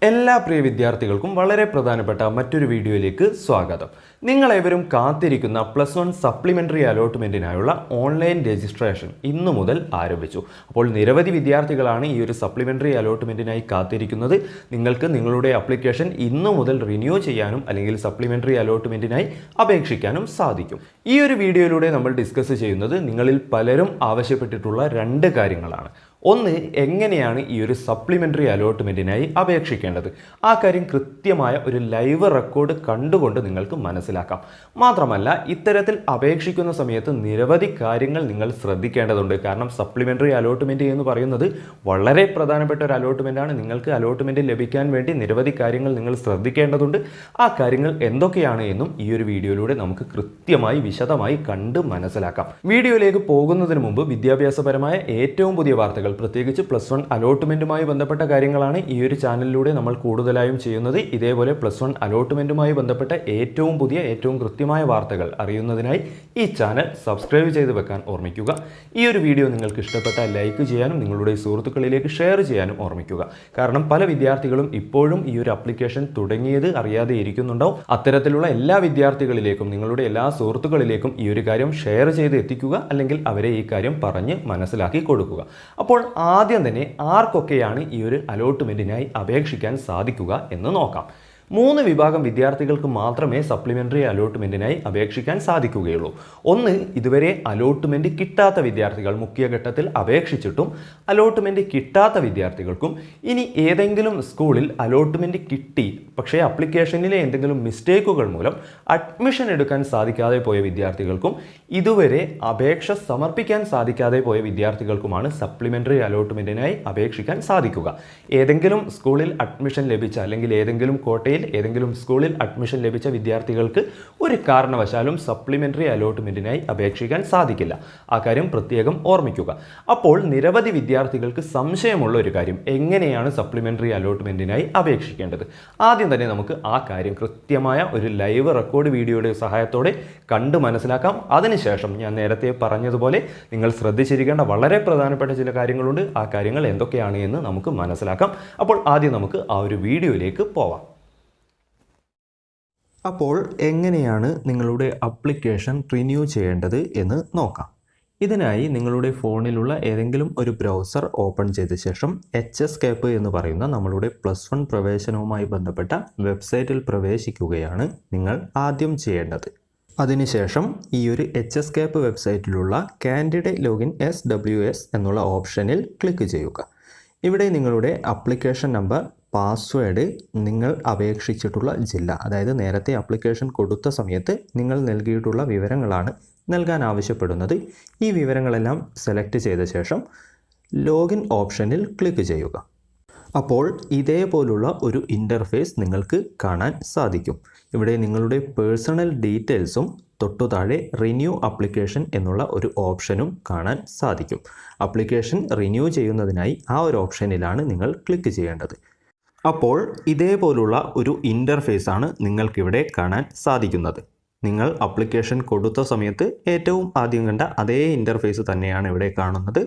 എല്ലാ പ്രിയ വിദ്യാർത്ഥികൾക്കും വളരെ പ്രധാനപ്പെട്ട മറ്റൊരു വീഡിയോയിലേക്ക് സ്വാഗതം. നിങ്ങളേവരും കാത്തിരിക്കുന്ന +1 സപ്ലിമെൻ്ററി അലോട്ട്മെൻറ്റിനായുള്ള ഓൺലൈൻ രജിസ്ട്രേഷൻ ഇന്നു മുതൽ ആരംഭിച്ചു. അപ്പോൾ നിരവധി വിദ്യാർത്ഥികളാണ് ഈ ഒരു സപ്ലിമെൻ്ററി അലോട്ട്മെൻറ്റിനായി കാത്തിരിക്കുന്നത്. നിങ്ങൾക്ക് നിങ്ങളുടെ ആപ്ലിക്കേഷൻ ഇന്നു മുതൽ റിന്യൂ ചെയ്യാനും അല്ലെങ്കിൽ സപ്ലിമെൻ്ററി അലോട്ട്മെൻറ്റിനായി അപേക്ഷിക്കാനും സാധിക്കും. ഈ ഒരു വീഡിയോയിലൂടെ നമ്മൾ ഡിസ്കസ് ചെയ്യുന്നത് നിങ്ങളിൽ പലരും ആവശ്യപ്പെട്ടിട്ടുള്ള 2 കാര്യങ്ങളാണ്. ഒന്ന്, എങ്ങനെയാണ് ഈ ഒരു സപ്ലിമെൻ്ററി അലോട്ട്മെൻറ്റിനായി അപേക്ഷിക്കേണ്ടത്. ആ കാര്യം കൃത്യമായ ഒരു ലൈവ് റെക്കോർഡ് കണ്ടുകൊണ്ട് നിങ്ങൾക്ക് മനസ്സിലാക്കാം. മാത്രമല്ല, ഇത്തരത്തിൽ അപേക്ഷിക്കുന്ന സമയത്ത് നിരവധി കാര്യങ്ങൾ നിങ്ങൾ ശ്രദ്ധിക്കേണ്ടതുണ്ട്. കാരണം സപ്ലിമെൻ്ററി അലോട്ട്മെൻറ്റ് എന്ന് പറയുന്നത് വളരെ പ്രധാനപ്പെട്ട ഒരു അലോട്ട്മെൻറ്റാണ്. നിങ്ങൾക്ക് അലോട്ട്മെൻറ്റ് ലഭിക്കാൻ വേണ്ടി നിരവധി കാര്യങ്ങൾ നിങ്ങൾ ശ്രദ്ധിക്കേണ്ടതുണ്ട്. ആ കാര്യങ്ങൾ എന്തൊക്കെയാണ് എന്നും ഈ ഒരു വീഡിയോയിലൂടെ നമുക്ക് കൃത്യമായി വിശദമായി കണ്ട് മനസ്സിലാക്കാം. വീഡിയോയിലേക്ക് പോകുന്നതിന് മുമ്പ് വിദ്യാഭ്യാസപരമായ ഏറ്റവും പുതിയ വാർത്തകൾ, പ്രത്യേകിച്ച് +1 അലോട്ട്മെൻറ്റുമായി ബന്ധപ്പെട്ട കാര്യങ്ങളാണ് ഈ ഒരു ചാനലിലൂടെ നമ്മൾ കൂടുതലായും ചെയ്യുന്നത്. ഇതേപോലെ +1 അലോട്ട്മെൻറ്റുമായി ബന്ധപ്പെട്ട ഏറ്റവും പുതിയ ഏറ്റവും കൃത്യമായ വാർത്തകൾ അറിയുന്നതിനായി ഈ ചാനൽ സബ്സ്ക്രൈബ് ചെയ്ത് വെക്കാൻ ഓർമ്മിക്കുക. ഈ ഒരു വീഡിയോ നിങ്ങൾക്ക് ഇഷ്ടപ്പെട്ടാൽ ലൈക്ക് ചെയ്യാനും നിങ്ങളുടെ സുഹൃത്തുക്കളിലേക്ക് ഷെയർ ചെയ്യാനും ഓർമ്മിക്കുക. കാരണം പല വിദ്യാർത്ഥികളും ഇപ്പോഴും ഈ ഒരു ആപ്ലിക്കേഷൻ തുടങ്ങിയത് അറിയാതെ ഇരിക്കുന്നുണ്ടാവും. അത്തരത്തിലുള്ള എല്ലാ വിദ്യാർത്ഥികളിലേക്കും നിങ്ങളുടെ എല്ലാ സുഹൃത്തുക്കളിലേക്കും ഈ ഒരു കാര്യം ഷെയർ ചെയ്ത് എത്തിക്കുക, അല്ലെങ്കിൽ അവരെ ഈ കാര്യം പറഞ്ഞ് മനസ്സിലാക്കി കൊടുക്കുക. അപ്പോൾ ആദ്യം തന്നെ ആർക്കൊക്കെയാണ് ഈ ഒരു അലോട്ട്മെൻറ്റിനായി അപേക്ഷിക്കാൻ സാധിക്കുക എന്ന് നോക്കാം. 3 വിഭാഗം വിദ്യാർത്ഥികൾക്ക് മാത്രമേ സപ്ലിമെൻ്ററി അലോട്ട്മെൻറ്റിനായി അപേക്ഷിക്കാൻ സാധിക്കുകയുള്ളൂ. ഒന്ന്, ഇതുവരെ അലോട്ട്മെൻറ്റ് കിട്ടാത്ത വിദ്യാർത്ഥികൾ, മുഖ്യഘട്ടത്തിൽ അപേക്ഷിച്ചിട്ടും അലോട്ട്മെൻറ്റ് കിട്ടാത്ത വിദ്യാർത്ഥികൾക്കും, ഇനി ഏതെങ്കിലും സ്കൂളിൽ അലോട്ട്മെൻറ്റ് കിട്ടി പക്ഷേ അപ്ലിക്കേഷനിലെ എന്തെങ്കിലും മിസ്റ്റേക്കുകൾ മൂലം അഡ്മിഷൻ എടുക്കാൻ സാധിക്കാതെ പോയ വിദ്യാർത്ഥികൾക്കും, ഇതുവരെ അപേക്ഷ സമർപ്പിക്കാൻ സാധിക്കാതെ പോയ വിദ്യാർത്ഥികൾക്കുമാണ് സപ്ലിമെൻ്ററി അലോട്ട്മെൻറ്റിനായി അപേക്ഷിക്കാൻ സാധിക്കുക. ഏതെങ്കിലും സ്കൂളിൽ അഡ്മിഷൻ ലഭിച്ച അല്ലെങ്കിൽ ഏതെങ്കിലും കോട്ടയിൽ ഏതെങ്കിലും സ്കൂളിൽ അഡ്മിഷൻ ലഭിച്ച വിദ്യാർത്ഥികൾക്ക് ഒരു കാരണവശാലും സപ്ലിമെൻ്ററി അലോട്ട്മെൻറ്റിനായി അപേക്ഷിക്കാൻ സാധിക്കില്ല. ആ കാര്യം പ്രത്യേകം ഓർമ്മിക്കുക. അപ്പോൾ നിരവധി വിദ്യാർത്ഥികൾക്ക് സംശയമുള്ള ഒരു കാര്യം, എങ്ങനെയാണ് സപ്ലിമെൻ്ററി അലോട്ട്മെൻറ്റിനായി അപേക്ഷിക്കേണ്ടത്? ആദ്യം തന്നെ നമുക്ക് ആ കാര്യം കൃത്യമായ ഒരു ലൈവ് റെക്കോർഡ് വീഡിയോയുടെ സഹായത്തോടെ കണ്ട് മനസ്സിലാക്കാം. അതിനുശേഷം ഞാൻ നേരത്തെ പറഞ്ഞതുപോലെ നിങ്ങൾ ശ്രദ്ധിച്ചിരിക്കേണ്ട വളരെ പ്രധാനപ്പെട്ട ചില കാര്യങ്ങളുണ്ട്. ആ കാര്യങ്ങൾ എന്തൊക്കെയാണ് എന്ന് നമുക്ക് മനസ്സിലാക്കാം. അപ്പോൾ ആദ്യം നമുക്ക് ആ ഒരു വീഡിയോയിലേക്ക് പോവാം. അപ്പോൾ എങ്ങനെയാണ് നിങ്ങളുടെ ആപ്ലിക്കേഷൻ റിന്യൂ ചെയ്യേണ്ടത് എന്ന് നോക്കാം. ഇതിനായി നിങ്ങളുടെ ഫോണിലുള്ള ഏതെങ്കിലും ഒരു ബ്രൗസർ ഓപ്പൺ ചെയ്ത ശേഷം HSCAP എന്ന് പറയുന്ന നമ്മളുടെ +1 പ്രവേശനവുമായി ബന്ധപ്പെട്ട വെബ്സൈറ്റിൽ പ്രവേശിക്കുകയാണ് നിങ്ങൾ ആദ്യം ചെയ്യേണ്ടത്. അതിനുശേഷം ഈ ഒരു HSCAP വെബ്സൈറ്റിലുള്ള കാൻഡിഡേറ്റ് ലോഗിൻ SWS എന്നുള്ള ഓപ്ഷനിൽ ക്ലിക്ക് ചെയ്യുക. ഇവിടെ നിങ്ങളുടെ ആപ്ലിക്കേഷൻ നമ്പർ, പാസ്വേഡ്, നിങ്ങൾ അപേക്ഷിച്ചിട്ടുള്ള ജില്ല, അതായത് നേരത്തെ ആപ്ലിക്കേഷൻ കൊടുത്ത സമയത്ത് നിങ്ങൾ നൽകിയിട്ടുള്ള വിവരങ്ങളാണ് നൽകാൻ ആവശ്യപ്പെടുന്നത്. ഈ വിവരങ്ങളെല്ലാം സെലക്ട് ചെയ്ത ശേഷം ലോഗിൻ ഓപ്ഷനിൽ ക്ലിക്ക് ചെയ്യുക. അപ്പോൾ ഇതേപോലുള്ള ഒരു ഇൻ്റർഫേസ് നിങ്ങൾക്ക് കാണാൻ സാധിക്കും. ഇവിടെ നിങ്ങളുടെ പേഴ്സണൽ ഡീറ്റെയിൽസും തൊട്ടു താഴെ റിന്യൂ ആപ്ലിക്കേഷൻ എന്നുള്ള ഒരു ഓപ്ഷനും കാണാൻ സാധിക്കും. ആപ്ലിക്കേഷൻ റിന്യൂ ചെയ്യുന്നതിനായി ആ ഒരു ഓപ്ഷനിലാണ് നിങ്ങൾ ക്ലിക്ക് ചെയ്യേണ്ടത്. അപ്പോൾ ഇതേപോലുള്ള ഒരു ഇൻ്റർഫേസ് ആണ് നിങ്ങൾക്കിവിടെ കാണാൻ സാധിക്കുന്നത്. നിങ്ങൾ ആപ്ലിക്കേഷൻ കൊടുത്ത സമയത്ത് ഏറ്റവും ആദ്യം കണ്ട അതേ ഇൻ്റർഫേസ് തന്നെയാണ് ഇവിടെ കാണുന്നത്.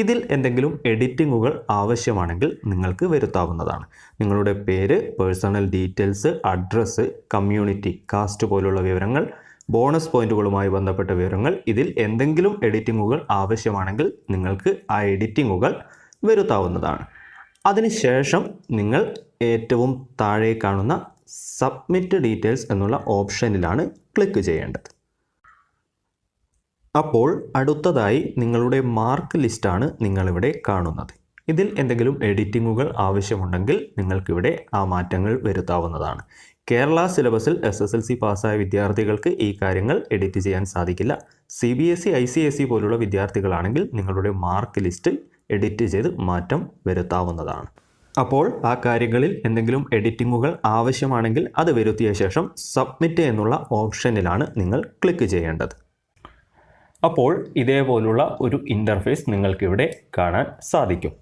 ഇതിൽ എന്തെങ്കിലും എഡിറ്റിങ്ങുകൾ ആവശ്യമാണെങ്കിൽ നിങ്ങൾക്ക് വരുത്താവുന്നതാണ്. നിങ്ങളുടെ പേര്, personal details, address, community, caste പോലുള്ള വിവരങ്ങൾ, ബോണസ് പോയിന്റുകളുമായി ബന്ധപ്പെട്ട വിവരങ്ങൾ, ഇതിൽ എന്തെങ്കിലും എഡിറ്റിങ്ങുകൾ ആവശ്യമാണെങ്കിൽ നിങ്ങൾക്ക് ആ എഡിറ്റിങ്ങുകൾ വരുത്താവുന്നതാണ്. അതിനുശേഷം നിങ്ങൾ ഏറ്റവും താഴെ കാണുന്ന സബ്മിറ്റ് ഡീറ്റെയിൽസ് എന്നുള്ള ഓപ്ഷനിലാണ് ക്ലിക്ക് ചെയ്യേണ്ടത്. അപ്പോൾ അടുത്തതായി നിങ്ങളുടെ മാർക്ക് ലിസ്റ്റാണ് നിങ്ങളിവിടെ കാണുന്നത്. ഇതിൽ എന്തെങ്കിലും എഡിറ്റിങ്ങുകൾ ആവശ്യമുണ്ടെങ്കിൽ നിങ്ങൾക്കിവിടെ ആ മാറ്റങ്ങൾ വരുത്താവുന്നതാണ്. കേരള സിലബസിൽ SSLC പാസ്സായ വിദ്യാർത്ഥികൾക്ക് ഈ കാര്യങ്ങൾ എഡിറ്റ് ചെയ്യാൻ സാധിക്കില്ല. CBSE, ICSE പോലുള്ള വിദ്യാർത്ഥികളാണെങ്കിൽ നിങ്ങളുടെ മാർക്ക് ലിസ്റ്റ് എഡിറ്റ് ചെയ്ത് മാറ്റം വരുത്താവുന്നതാണ്. അപ്പോൾ ആ കാര്യങ്ങളിൽ എന്തെങ്കിലും എഡിറ്റിങ്ങുകൾ ആവശ്യമാണെങ്കിൽ അത് വരുത്തിയ ശേഷം സബ്മിറ്റ് എന്നുള്ള ഓപ്ഷനിലാണ് നിങ്ങൾ ക്ലിക്ക് ചെയ്യേണ്ടത്. അപ്പോൾ ഇതേപോലുള്ള ഒരു ഇൻ്റർഫേസ് നിങ്ങൾക്കിവിടെ കാണാൻ സാധിക്കും.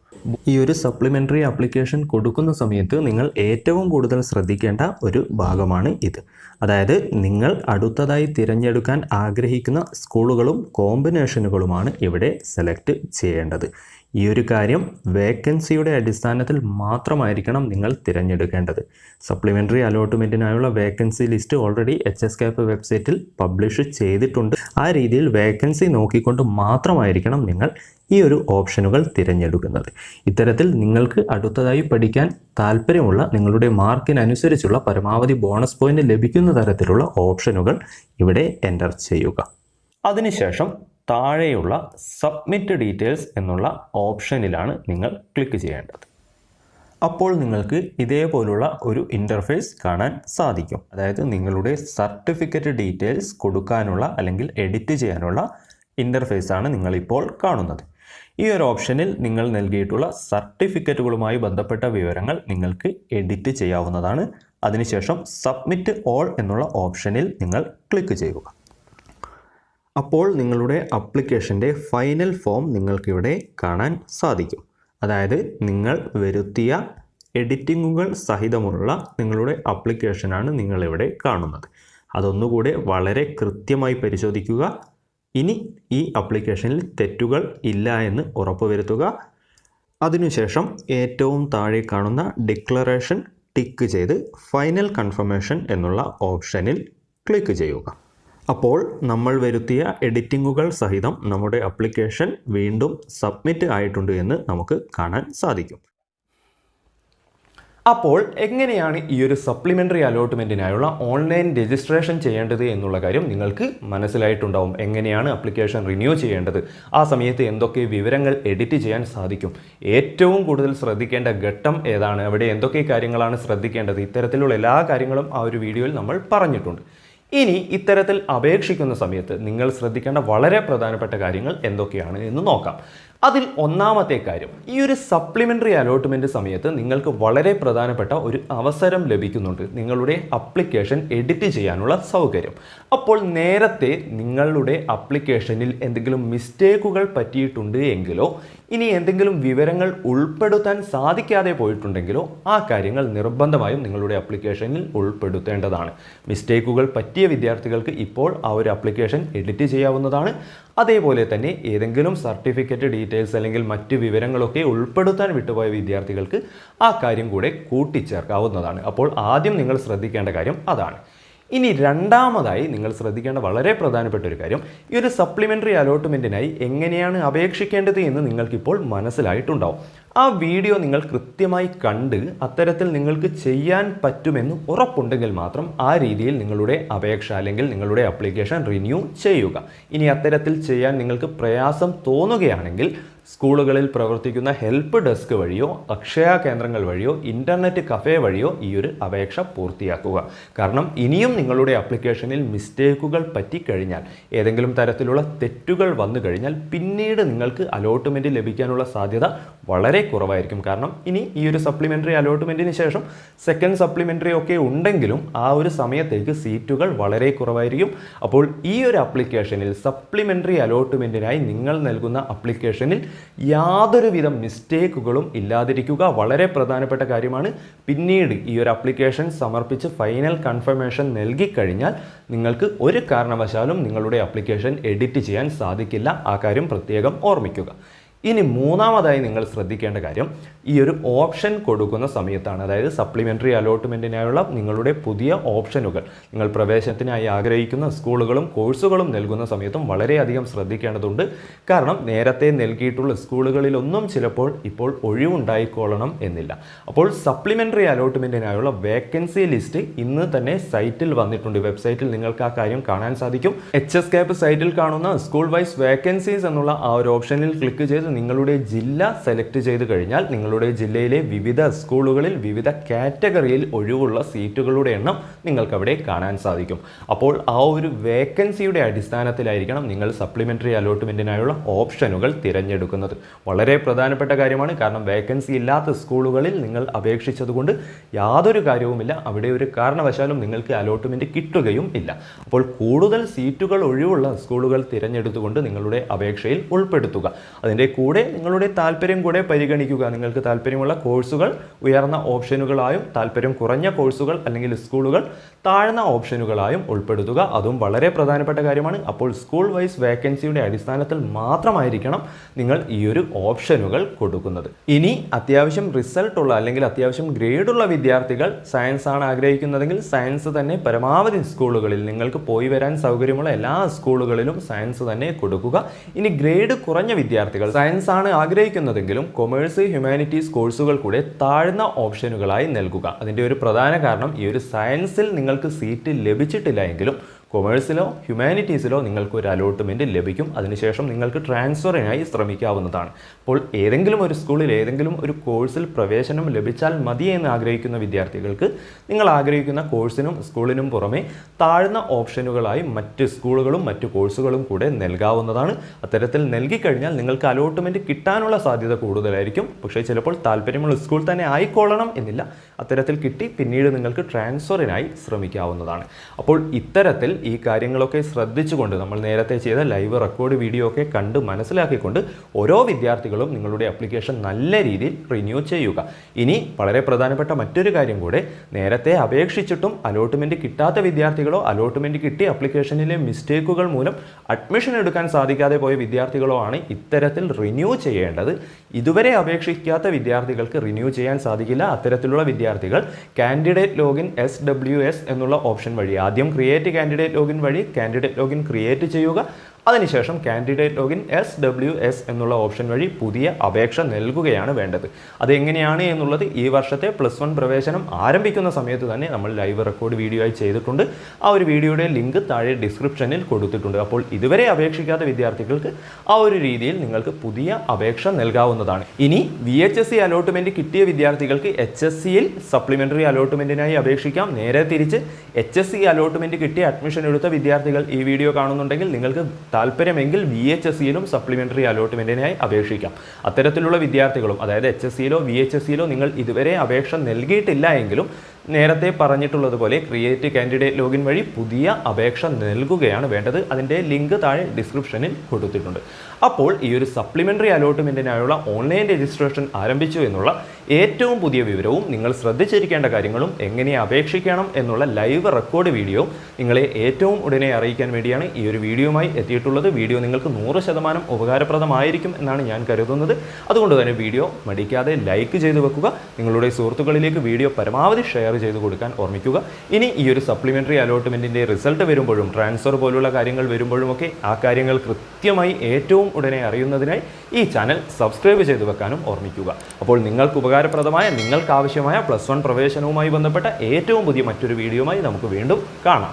ഈ ഒരു സപ്ലിമെൻ്ററി ആപ്ലിക്കേഷൻ കൊടുക്കുന്ന സമയത്ത് നിങ്ങൾ ഏറ്റവും കൂടുതൽ ശ്രദ്ധിക്കേണ്ട ഒരു ഭാഗമാണ് ഇത്. അതായത് നിങ്ങൾ അടുത്തതായി തിരഞ്ഞെടുക്കാൻ ആഗ്രഹിക്കുന്ന സ്കൂളുകളും കോമ്പിനേഷനുകളുമാണ് ഇവിടെ സെലക്ട് ചെയ്യേണ്ടത്. ഈ ഒരു കാര്യം വേക്കൻസിയുടെ അടിസ്ഥാനത്തിൽ മാത്രമായിരിക്കണം നിങ്ങൾ തിരഞ്ഞെടുക്കേണ്ടത്. സപ്ലിമെൻ്ററി അലോട്ട്മെൻറ്റിനായുള്ള വേക്കൻസി ലിസ്റ്റ് ഓൾറെഡി HSCAP വെബ്സൈറ്റിൽ പബ്ലിഷ് ചെയ്തിട്ടുണ്ട്. ആ രീതിയിൽ വേക്കൻസി നോക്കിക്കൊണ്ട് മാത്രമായിരിക്കണം നിങ്ങൾ ഈ ഒരു ഓപ്ഷനുകൾ തിരഞ്ഞെടുക്കുന്നത്. ഇത്തരത്തിൽ നിങ്ങൾക്ക് അടുത്തതായി പഠിക്കാൻ താല്പര്യമുള്ള നിങ്ങളുടെ മാർക്കിനനുസരിച്ചുള്ള പരമാവധി ബോണസ് പോയിന്റ് ലഭിക്കുന്ന തരത്തിലുള്ള ഓപ്ഷനുകൾ ഇവിടെ എൻ്റർ ചെയ്യുക. അതിനുശേഷം താഴെയുള്ള സബ്മിറ്റ് ഡീറ്റെയിൽസ് എന്നുള്ള ഓപ്ഷനിലാണ് നിങ്ങൾ ക്ലിക്ക് ചെയ്യേണ്ടത്. അപ്പോൾ നിങ്ങൾക്ക് ഇതേപോലുള്ള ഒരു ഇൻ്റർഫേസ് കാണാൻ സാധിക്കും. അതായത് നിങ്ങളുടെ സർട്ടിഫിക്കറ്റ് ഡീറ്റെയിൽസ് കൊടുക്കാനുള്ള അല്ലെങ്കിൽ എഡിറ്റ് ചെയ്യാനുള്ള ഇൻ്റർഫേസാണ് നിങ്ങളിപ്പോൾ കാണുന്നത്. ഈ ഒരു ഓപ്ഷനിൽ നിങ്ങൾ നൽകിയിട്ടുള്ള സർട്ടിഫിക്കറ്റുകളുമായി ബന്ധപ്പെട്ട വിവരങ്ങൾ നിങ്ങൾക്ക് എഡിറ്റ് ചെയ്യാവുന്നതാണ്. അതിനുശേഷം സബ്മിറ്റ് ഓൾ എന്നുള്ള ഓപ്ഷനിൽ നിങ്ങൾ ക്ലിക്ക് ചെയ്യുക. അപ്പോൾ നിങ്ങളുടെ ആപ്ലിക്കേഷൻ്റെ ഫൈനൽ ഫോം നിങ്ങൾക്കിവിടെ കാണാൻ സാധിക്കും. അതായത് നിങ്ങൾ വരുത്തിയ എഡിറ്റിങ്ങുകൾ സഹിതമുള്ള നിങ്ങളുടെ ആപ്ലിക്കേഷനാണ് നിങ്ങളിവിടെ കാണുന്നത്. അതൊന്നുകൂടെ വളരെ കൃത്യമായി പരിശോധിക്കുക. ഇനി ഈ ആപ്ലിക്കേഷനിൽ തെറ്റുകൾ ഇല്ല എന്ന് ഉറപ്പുവരുത്തുക. അതിനുശേഷം ഏറ്റവും താഴെ കാണുന്ന ഡിക്ലറേഷൻ ടിക്ക് ചെയ്ത് ഫൈനൽ കൺഫർമേഷൻ എന്നുള്ള ഓപ്ഷനിൽ ക്ലിക്ക് ചെയ്യുക. അപ്പോൾ നമ്മൾ വരുത്തിയ എഡിറ്റിങ്ങുകൾ സഹിതം നമ്മുടെ ആപ്ലിക്കേഷൻ വീണ്ടും സബ്മിറ്റ് ആയിട്ടുണ്ട് എന്ന് നമുക്ക് കാണാൻ സാധിക്കും. അപ്പോൾ എങ്ങനെയാണ് ഈ ഒരു സപ്ലിമെൻ്ററി അലോട്ട്മെൻറ്റിനായുള്ള ഓൺലൈൻ രജിസ്ട്രേഷൻ ചെയ്യേണ്ടത് എന്നുള്ള കാര്യം നിങ്ങൾക്ക് മനസ്സിലായിട്ടുണ്ടാവും. എങ്ങനെയാണ് ആപ്ലിക്കേഷൻ റിന്യൂ ചെയ്യേണ്ടത്, ആ സമയത്ത് എന്തൊക്കെ വിവരങ്ങൾ എഡിറ്റ് ചെയ്യാൻ സാധിക്കും, ഏറ്റവും കൂടുതൽ ശ്രദ്ധിക്കേണ്ട ഘട്ടം ഏതാണ്, അവിടെ എന്തൊക്കെ കാര്യങ്ങളാണ് ശ്രദ്ധിക്കേണ്ടത്, ഇത്തരത്തിലുള്ള എല്ലാ കാര്യങ്ങളും ആ ഒരു വീഡിയോയിൽ നമ്മൾ പറഞ്ഞിട്ടുണ്ട്. ഇനി ഇത്തരത്തിൽ അപേക്ഷിക്കുന്ന സമയത്ത് നിങ്ങൾ ശ്രദ്ധിക്കേണ്ട വളരെ പ്രധാനപ്പെട്ട കാര്യങ്ങൾ എന്തൊക്കെയാണ് എന്ന് നോക്കാം. അതിൽ ഒന്നാമത്തെ കാര്യം, ഈ ഒരു സപ്ലിമെൻ്ററി അലോട്ട്മെൻറ്റ് സമയത്ത് നിങ്ങൾക്ക് വളരെ പ്രധാനപ്പെട്ട ഒരു അവസരം ലഭിക്കുന്നുണ്ട്, നിങ്ങളുടെ ആപ്ലിക്കേഷൻ എഡിറ്റ് ചെയ്യാനുള്ള സൗകര്യം. അപ്പോൾ നേരത്തെ നിങ്ങളുടെ ആപ്ലിക്കേഷനിൽ എന്തെങ്കിലും മിസ്റ്റേക്കുകൾ പറ്റിയിട്ടുണ്ട് എങ്കിലോ ഇനി എന്തെങ്കിലും വിവരങ്ങൾ ഉൾപ്പെടുത്താൻ സാധിക്കാതെ പോയിട്ടുണ്ടെങ്കിലോ ആ കാര്യങ്ങൾ നിർബന്ധമായും നിങ്ങളുടെ ആപ്ലിക്കേഷനിൽ ഉൾപ്പെടുത്തേണ്ടതാണ്. മിസ്റ്റേക്കുകൾ പറ്റിയ വിദ്യാർത്ഥികൾക്ക് ഇപ്പോൾ ആ ഒരു ആപ്ലിക്കേഷൻ എഡിറ്റ് ചെയ്യാവുന്നതാണ്. അതേപോലെ തന്നെ ഏതെങ്കിലും സർട്ടിഫിക്കറ്റ് ഡീറ്റെയിൽസ് അല്ലെങ്കിൽ മറ്റ് വിവരങ്ങളൊക്കെ ഉൾപ്പെടുത്താൻ വിട്ടുപോയ വിദ്യാർത്ഥികൾക്ക് ആ കാര്യം കൂടെ കൂട്ടിച്ചേർക്കാവുന്നതാണ്. അപ്പോൾ ആദ്യം നിങ്ങൾ ശ്രദ്ധിക്കേണ്ട കാര്യം അതാണ്. ഇനി രണ്ടാമതായി നിങ്ങൾ ശ്രദ്ധിക്കേണ്ട വളരെ പ്രധാനപ്പെട്ട ഒരു കാര്യം, ഈ ഒരു സപ്ലിമെൻ്ററി അലോട്ട്മെൻറ്റിനായി എങ്ങനെയാണ് അപേക്ഷിക്കേണ്ടത് എന്ന് നിങ്ങൾക്കിപ്പോൾ മനസ്സിലായിട്ടുണ്ടാവും. ആ വീഡിയോ നിങ്ങൾ കൃത്യമായി കണ്ട് അത്തരത്തിൽ നിങ്ങൾക്ക് ചെയ്യാൻ പറ്റുമെന്ന് ഉറപ്പുണ്ടെങ്കിൽ മാത്രം ആ രീതിയിൽ നിങ്ങളുടെ അപേക്ഷ അല്ലെങ്കിൽ നിങ്ങളുടെ ആപ്ലിക്കേഷൻ റിന്യൂ ചെയ്യുക. ഇനി അത്തരത്തിൽ ചെയ്യാൻ നിങ്ങൾക്ക് പ്രയാസം തോന്നുകയാണെങ്കിൽ സ്കൂളുകളിൽ പ്രവർത്തിക്കുന്ന ഹെൽപ്പ് ഡെസ്ക് വഴിയോ അക്ഷയ കേന്ദ്രങ്ങൾ വഴിയോ ഇൻ്റർനെറ്റ് കഫേ വഴിയോ ഈ ഒരു അപേക്ഷ പൂർത്തിയാക്കുക. കാരണം ഇനിയും നിങ്ങളുടെ ആപ്ലിക്കേഷനിൽ മിസ്റ്റേക്കുകൾ പറ്റിക്കഴിഞ്ഞാൽ, ഏതെങ്കിലും തരത്തിലുള്ള തെറ്റുകൾ വന്നു കഴിഞ്ഞാൽ പിന്നീട് നിങ്ങൾക്ക് അലോട്ട്മെൻറ്റ് ലഭിക്കാനുള്ള സാധ്യത വളരെ കുറവായിരിക്കും. കാരണം ഇനി ഈ ഒരു സപ്ലിമെൻ്ററി അലോട്ട്മെൻറ്റിന് ശേഷം സെക്കൻഡ് സപ്ലിമെൻ്ററി ഒക്കെ ഉണ്ടെങ്കിലും ആ ഒരു സമയത്തേക്ക് സീറ്റുകൾ വളരെ കുറവായിരിക്കും. അപ്പോൾ ഈ ഒരു ആപ്ലിക്കേഷനിൽ സപ്ലിമെൻ്ററി അലോട്ട്മെൻറ്റിനായി നിങ്ങൾ നൽകുന്ന ആപ്ലിക്കേഷനിൽ യാതൊരുവിധ മിസ്റ്റേക്കുകളും ഇല്ലാതിരിക്കുക വളരെ പ്രധാനപ്പെട്ട കാര്യമാണ്. പിന്നീട് ഈ ഒരു ആപ്ലിക്കേഷൻ സമർപ്പിച്ച് ഫൈനൽ കൺഫർമേഷൻ നൽകിക്കഴിഞ്ഞാൽ നിങ്ങൾക്ക് ഒരു കാരണവശാലും നിങ്ങളുടെ ആപ്ലിക്കേഷൻ എഡിറ്റ് ചെയ്യാൻ സാധിക്കില്ല. ആ കാര്യം പ്രത്യേകം ഓർമ്മിക്കുക. ഇനി മൂന്നാമതായി നിങ്ങൾ ശ്രദ്ധിക്കേണ്ട കാര്യം, ഈ ഒരു ഓപ്ഷൻ കൊടുക്കുന്ന സമയത്താണ്. അതായത് സപ്ലിമെൻ്ററി അലോട്ട്മെൻറ്റിനായുള്ള നിങ്ങളുടെ പുതിയ ഓപ്ഷനുകൾ നിങ്ങൾ പ്രവേശനത്തിനായി ആഗ്രഹിക്കുന്ന സ്കൂളുകളും കോഴ്സുകളും നൽകുന്ന സമയത്തും വളരെയധികം ശ്രദ്ധിക്കേണ്ടതുണ്ട്. കാരണം നേരത്തെ നൽകിയിട്ടുള്ള സ്കൂളുകളിലൊന്നും ചിലപ്പോൾ ഇപ്പോൾ ഒഴിവുണ്ടായിക്കൊള്ളണം എന്നില്ല. അപ്പോൾ സപ്ലിമെൻ്ററി അലോട്ട്മെൻറ്റിനായുള്ള വേക്കൻസി ലിസ്റ്റ് ഇന്ന് തന്നെ സൈറ്റിൽ വന്നിട്ടുണ്ട്. വെബ്സൈറ്റിൽ നിങ്ങൾക്ക് ആ കാര്യം കാണാൻ സാധിക്കും. HSCAP സൈറ്റിൽ കാണുന്ന സ്കൂൾ വൈസ് വേക്കൻസീസ് എന്നുള്ള ആ ഒരു ഓപ്ഷനിൽ ക്ലിക്ക് ചെയ്ത് നിങ്ങളുടെ ജില്ല സെലക്ട് ചെയ്ത് കഴിഞ്ഞാൽ നിങ്ങളുടെ ജില്ലയിലെ വിവിധ സ്കൂളുകളിൽ വിവിധ കാറ്റഗറിയിൽ ഒഴിവുള്ള സീറ്റുകളുടെ എണ്ണം നിങ്ങൾക്ക് അവിടെ കാണാൻ സാധിക്കും. അപ്പോൾ ആ ഒരു വേക്കൻസിയുടെ അടിസ്ഥാനത്തിലായിരിക്കണം നിങ്ങൾ സപ്ലിമെൻ്ററി അലോട്ട്മെൻറ്റിനായുള്ള ഓപ്ഷനുകൾ തിരഞ്ഞെടുക്കുന്നത്. വളരെ പ്രധാനപ്പെട്ട കാര്യമാണ്. കാരണം വേക്കൻസി ഇല്ലാത്ത സ്കൂളുകളിൽ നിങ്ങൾ അപേക്ഷിച്ചതുകൊണ്ട് യാതൊരു കാര്യവുമില്ല. അവിടെ ഒരു കാരണവശാലും നിങ്ങൾക്ക് അലോട്ട്മെൻറ്റ് കിട്ടുകയും ഇല്ല. അപ്പോൾ കൂടുതൽ സീറ്റുകൾ ഒഴിവുള്ള സ്കൂളുകൾ തിരഞ്ഞെടുത്തുകൊണ്ട് നിങ്ങളുടെ അപേക്ഷയിൽ ഉൾപ്പെടുത്തുക. അതിൻ്റെ കൂടെ നിങ്ങളുടെ താല്പര്യം കൂടെ പരിഗണിക്കുക. നിങ്ങൾക്ക് താല്പര്യമുള്ള കോഴ്സുകൾ ഉയർന്ന ഓപ്ഷനുകളായും താല്പര്യം കുറഞ്ഞ കോഴ്സുകൾ അല്ലെങ്കിൽ സ്കൂളുകൾ താഴ്ന്ന ഓപ്ഷനുകളായും ഉൾപ്പെടുത്തുക. അതും വളരെ പ്രധാനപ്പെട്ട കാര്യമാണ്. അപ്പോൾ സ്കൂൾ വൈസ് വേക്കൻസിയുടെ അടിസ്ഥാനത്തിൽ മാത്രമായിരിക്കണം നിങ്ങൾ ഈ ഒരു ഓപ്ഷനുകൾ കൊടുക്കുന്നത്. ഇനി അത്യാവശ്യം റിസൾട്ടുള്ള അല്ലെങ്കിൽ അത്യാവശ്യം ഗ്രേഡുള്ള വിദ്യാർത്ഥികൾ സയൻസ് ആണ് ആഗ്രഹിക്കുന്നതെങ്കിൽ സയൻസ് തന്നെ പരമാവധി സ്കൂളുകളിൽ നിങ്ങൾക്ക് പോയി വരാൻ സൗകര്യമുള്ള എല്ലാ സ്കൂളുകളിലും സയൻസ് തന്നെ കൊടുക്കുക. ഇനി ഗ്രേഡ് കുറഞ്ഞ വിദ്യാർത്ഥികൾ സയൻസ് ആണ് ആഗ്രഹിക്കുന്നതെങ്കിലും കൊമേഴ്സ് ഹ്യൂമാനിറ്റീസ് കോഴ്സുകൾ കൂടെ താഴ്ന്ന ഓപ്ഷനുകളായി നൽകുക. അതിൻ്റെ ഒരു പ്രധാന കാരണം ഈ ഒരു സയൻസിൽ നിങ്ങൾക്ക് സീറ്റ് ലഭിച്ചിട്ടില്ല എങ്കിലും കൊമേഴ്സിലോ ഹ്യൂമാനിറ്റീസിലോ നിങ്ങൾക്ക് ഒരു അലോട്ട്മെൻറ്റ് ലഭിക്കും. അതിനുശേഷം നിങ്ങൾക്ക് ട്രാൻസ്ഫറിനായി ശ്രമിക്കാവുന്നതാണ്. അപ്പോൾ ഏതെങ്കിലും ഒരു സ്കൂളിൽ ഏതെങ്കിലും ഒരു കോഴ്സിൽ പ്രവേശനം ലഭിച്ചാൽ മതി എന്ന് ആഗ്രഹിക്കുന്ന വിദ്യാർത്ഥികൾക്ക് നിങ്ങൾ ആഗ്രഹിക്കുന്ന കോഴ്സിനും സ്കൂളിനും പുറമെ താഴ്ന്ന ഓപ്ഷനുകളായി മറ്റ് സ്കൂളുകളും മറ്റ് കോഴ്സുകളും കൂടെ നൽകാവുന്നതാണ്. അത്തരത്തിൽ നൽകിക്കഴിഞ്ഞാൽ നിങ്ങൾക്ക് അലോട്ട്മെൻറ്റ് കിട്ടാനുള്ള സാധ്യത കൂടുതലായിരിക്കും. പക്ഷേ ചിലപ്പോൾ താല്പര്യമുള്ള സ്കൂൾ തന്നെ ആയിക്കൊള്ളണം എന്നില്ല. അത്തരത്തിൽ കിട്ടി പിന്നീട് നിങ്ങൾക്ക് ട്രാൻസ്ഫറിനായി ശ്രമിക്കാവുന്നതാണ്. അപ്പോൾ ഇത്തരത്തിൽ ഈ കാര്യങ്ങളൊക്കെ ശ്രദ്ധിച്ചുകൊണ്ട് നമ്മൾ നേരത്തെ ചെയ്ത ലൈവ് റെക്കോർഡ് വീഡിയോ ഒക്കെ കണ്ട് മനസ്സിലാക്കിക്കൊണ്ട് ഓരോ വിദ്യാർത്ഥികളും നിങ്ങളുടെ ആപ്ലിക്കേഷൻ നല്ല രീതിയിൽ റിന്യൂ ചെയ്യുക. ഇനി വളരെ പ്രധാനപ്പെട്ട മറ്റൊരു കാര്യം കൂടെ, നേരത്തെ അപേക്ഷിച്ചിട്ടും അലോട്ട്മെൻറ്റ് കിട്ടാത്ത വിദ്യാർത്ഥികളോ അലോട്ട്മെൻറ്റ് കിട്ടി ആപ്ലിക്കേഷനിലെ മിസ്റ്റേക്കുകൾ മൂലം അഡ്മിഷൻ എടുക്കാൻ സാധിക്കാതെ പോയ വിദ്യാർത്ഥികളോ ആണ് ഇത്തരത്തിൽ റിന്യൂ ചെയ്യേണ്ടത്. ഇതുവരെ അപേക്ഷിക്കാത്ത വിദ്യാർത്ഥികൾക്ക് റിന്യൂ ചെയ്യാൻ സാധിക്കില്ല. അത്തരത്തിലുള്ള വിദ്യാർത്ഥികൾ കാൻഡിഡേറ്റ് ലോഗിൻ SWS എന്നുള്ള ഓപ്ഷൻ വഴി ആദ്യം ക്രിയേറ്റ് കാൻഡിഡേറ്റ് ലോഗിൻ വഴി കാൻഡിഡേറ്റ് ലോഗിൻ ക്രിയേറ്റ് ചെയ്യുക. അതിനുശേഷം കാൻഡിഡേറ്റ് ലോഗിൻ SWS എന്നുള്ള ഓപ്ഷൻ വഴി പുതിയ അപേക്ഷ നൽകുകയാണ് വേണ്ടത്. അതെങ്ങനെയാണ് എന്നുള്ളത് ഈ വർഷത്തെ +1 പ്രവേശനം ആരംഭിക്കുന്ന സമയത്ത് തന്നെ നമ്മൾ ലൈവ് റെക്കോർഡ് വീഡിയോ ആയി ചെയ്തിട്ടുണ്ട്. ആ ഒരു വീഡിയോയുടെ ലിങ്ക് താഴെ ഡിസ്ക്രിപ്ഷനിൽ കൊടുത്തിട്ടുണ്ട്. അപ്പോൾ ഇതുവരെ അപേക്ഷിക്കാത്ത വിദ്യാർത്ഥികൾക്ക് ആ ഒരു രീതിയിൽ നിങ്ങൾക്ക് പുതിയ അപേക്ഷ നൽകാവുന്നതാണ്. ഇനി VHSC അലോട്ട്മെൻറ്റ് കിട്ടിയ വിദ്യാർത്ഥികൾക്ക് HSCയിൽ സപ്ലിമെൻ്ററി അലോട്ട്മെൻറ്റിനായി അപേക്ഷിക്കാം. നേരെ തിരിച്ച് HSC അലോട്ട്മെൻറ്റ് കിട്ടി അഡ്മിഷൻ എടുത്ത വിദ്യാർത്ഥികൾ ഈ വീഡിയോ കാണുന്നുണ്ടെങ്കിൽ നിങ്ങൾക്ക് താല്പര്യമെങ്കിൽ VHSCയിലും സപ്ലിമെൻ്ററി അലോട്ട്മെൻറ്റിനായി അപേക്ഷിക്കാം. അത്തരത്തിലുള്ള വിദ്യാർത്ഥികളും അതായത് HSCയിലോ VHSCയിലോ നിങ്ങൾ ഇതുവരെ അപേക്ഷ നൽകിയിട്ടില്ല എങ്കിലും നേരത്തെ പറഞ്ഞിട്ടുള്ളതുപോലെ ക്രിയേറ്റ് കാൻഡിഡേറ്റ് ലോഗിൻ വഴി പുതിയ അപേക്ഷ നൽകുകയാണ് വേണ്ടത്. അതിൻ്റെ ലിങ്ക് താഴെ ഡിസ്ക്രിപ്ഷനിൽ കൊടുത്തിട്ടുണ്ട്. അപ്പോൾ ഈ ഒരു സപ്ലിമെൻ്ററി അലോട്ട്മെൻറ്റിനായുള്ള ഓൺലൈൻ രജിസ്ട്രേഷൻ ആരംഭിച്ചു എന്നുള്ള ഏറ്റവും പുതിയ വിവരവും നിങ്ങൾ ശ്രദ്ധിച്ചിരിക്കേണ്ട കാര്യങ്ങളും എങ്ങനെ അപേക്ഷിക്കണം എന്നുള്ള ലൈവ് റെക്കോർഡ് വീഡിയോ നിങ്ങളെ ഏറ്റവും ഉടനെ അറിയിക്കാൻ വേണ്ടിയാണ് ഈ ഒരു വീഡിയോയുമായി എത്തിയിട്ടുള്ളത്. വീഡിയോ നിങ്ങൾക്ക് 100% ഉപകാരപ്രദമായിരിക്കും എന്നാണ് ഞാൻ കരുതുന്നത്. അതുകൊണ്ട് തന്നെ വീഡിയോ മടിക്കാതെ ലൈക്ക് ചെയ്ത് വെക്കുക. നിങ്ങളുടെ സുഹൃത്തുക്കളിലേക്ക് വീഡിയോ പരമാവധി ഷെയർ ചെയ്ത് കൊടുക്കാൻ ഓർമ്മിക്കുക. ഇനി ഈ ഒരു സപ്ലിമെൻ്ററി അലോട്ട്മെൻറ്റിൻ്റെ റിസൾട്ട് വരുമ്പോഴും ട്രാൻസ്ഫർ പോലുള്ള കാര്യങ്ങൾ വരുമ്പോഴുമൊക്കെ ആ കാര്യങ്ങൾ കൃത്യമായി ഏറ്റവും ഉടനെ അറിയുന്നതിനായി ഈ ചാനൽ സബ്സ്ക്രൈബ് ചെയ്ത് വെക്കാനും ഓർമ്മിക്കുക. അപ്പോൾ നിങ്ങൾക്ക് ഉപകാരപ്രദമായ നിങ്ങൾക്ക് ആവശ്യമായ +1 പ്രവേശനവുമായി ബന്ധപ്പെട്ട ഏറ്റവും പുതിയ മറ്റൊരു വീഡിയോയുമായി നമുക്ക് വീണ്ടും കാണാം.